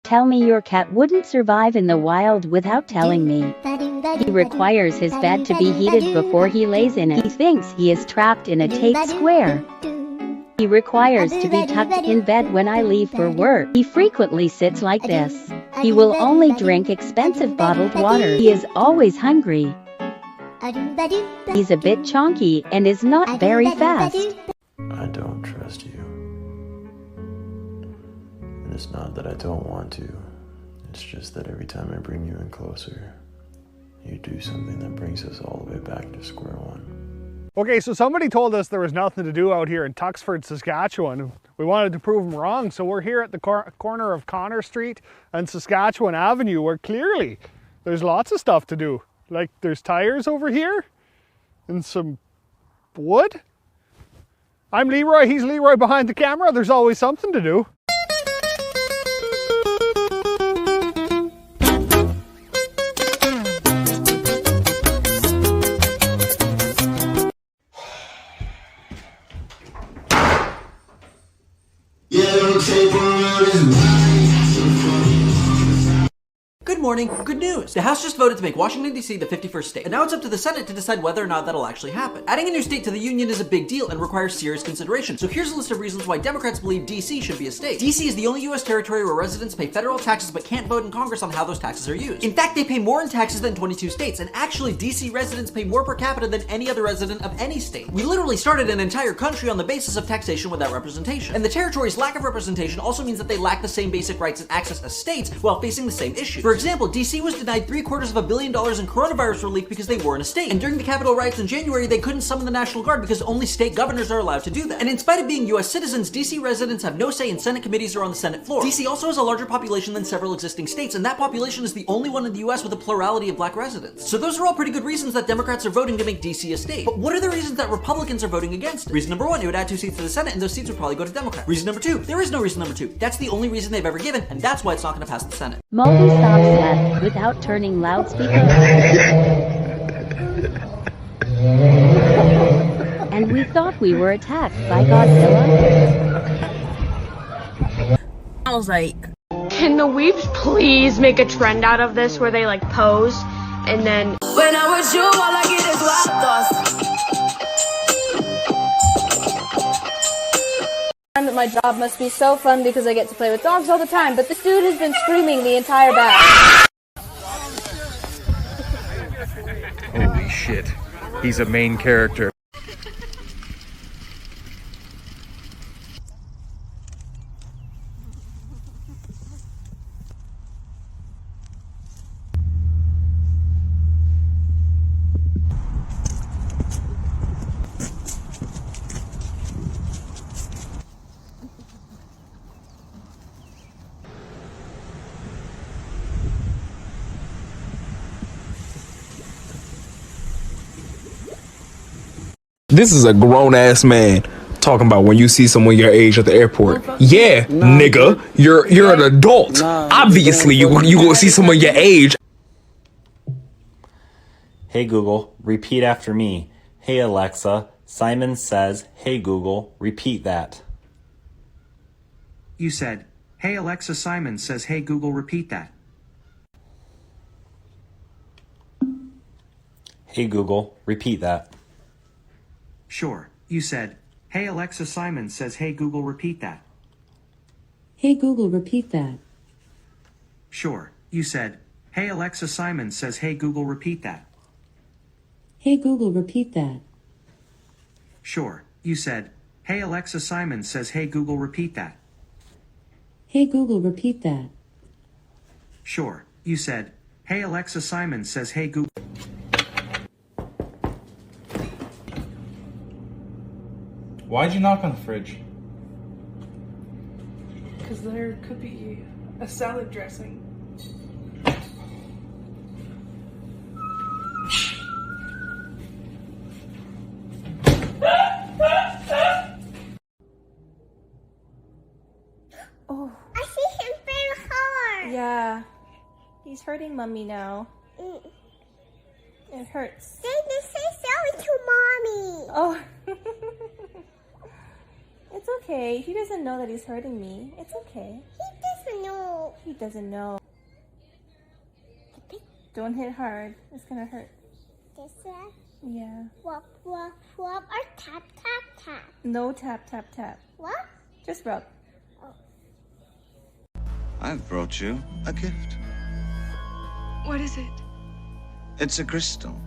Tell me your cat wouldn't survive in the wild without telling me. He requires his bed to be heated before he lays in it. He thinks he is trapped in a tight square. He requires to be tucked in bed when I leave for work. He frequently sits like this. He will only drink expensive bottled water. He is always hungry. He's a bit chonky and is not very fast. I don't trust you. And it's not that I don't want to. It's just that every time I bring you in closer, you do something that brings us all the way back to square one. Okay, so somebody told us there was nothing to do out here in Tuxford, Saskatchewan. We wanted to prove them wrong, so we're here at the corner of Connor Street and Saskatchewan Avenue, where clearly there's lots of stuff to do. Like there's tires over here and some wood. I'm Leroy, he's Leroy behind the camera. There's always something to do. Good morning, good news. The House just voted to make Washington, D.C. the 51st state, and now it's up to the Senate to decide whether or not that'll actually happen. Adding a new state to the Union is a big deal and requires serious consideration, so here's a list of reasons why Democrats believe D.C. should be a state. D.C. is the only U.S. territory where residents pay federal taxes but can't vote in Congress on how those taxes are used. In fact, they pay more in taxes than 22 states, and actually D.C. residents pay more per capita than any other resident of any state. We literally started an entire country on the basis of taxation without representation. And the territory's lack of representation also means that they lack the same basic rights and access as states while facing the same issues. For example, D.C. was denied $750 million in coronavirus relief because they weren't a state. And during the Capitol riots in January, they couldn't summon the National Guard because only state governors are allowed to do that. And in spite of being US citizens, DC residents have no say in Senate committees or on the Senate floor. DC also has a larger population than several existing states, and that population is the only one in the US with a plurality of black residents. So those are all pretty good reasons that Democrats are voting to make DC a state. But what are the reasons that Republicans are voting against it? Reason number one, it would add 2 seats to the Senate, and those seats would probably go to Democrats. Reason number two, there is no reason number two. That's the only reason they've ever given, and that's why it's not going to pass the Senate. Mulder stops left without turning loudspeaker. And we thought we were attacked by Godzilla. I was like, can the weebs please make a trend out of this where they like pose and then when I'm with you, all I get is wild thoughts. My job must be so fun because I get to play with dogs all the time, but this dude has been screaming the entire bag. Holy shit. He's a main character. This is a grown-ass man talking about when you see someone your age at the airport. Yeah, nigga, you're an adult. Obviously, you gonna see someone your age. Hey Google, repeat after me. Hey Alexa, Simon says, hey Google, repeat that. You said, hey Alexa, Simon says, hey Google, repeat that. Hey Google, repeat that. Sure. You said, hey Alexa, Simon says, hey Google, repeat that. Hey Google, repeat that. Sure. You said, hey Alexa, Simon says, hey Google, repeat that. Hey Google, repeat that. Sure. You said, hey Alexa, Simon says, hey Google, repeat that. Hey Google, repeat that. Sure. You said, hey Alexa, Simon says, hey Google. Why'd you knock on the fridge? Because there could be a salad dressing. Oh. I see him very hard. Yeah. He's hurting Mommy now. It hurts. Say sorry to Mommy. Oh. It's okay. He doesn't know that he's hurting me. It's okay. He does doesn't know. He doesn't know. Don't hit hard. It's gonna hurt. This one? Yeah. Wop, wop, wop, or tap, tap, tap. No tap, tap, tap. What? Just rub. I've brought you a gift. What is it? It's a crystal.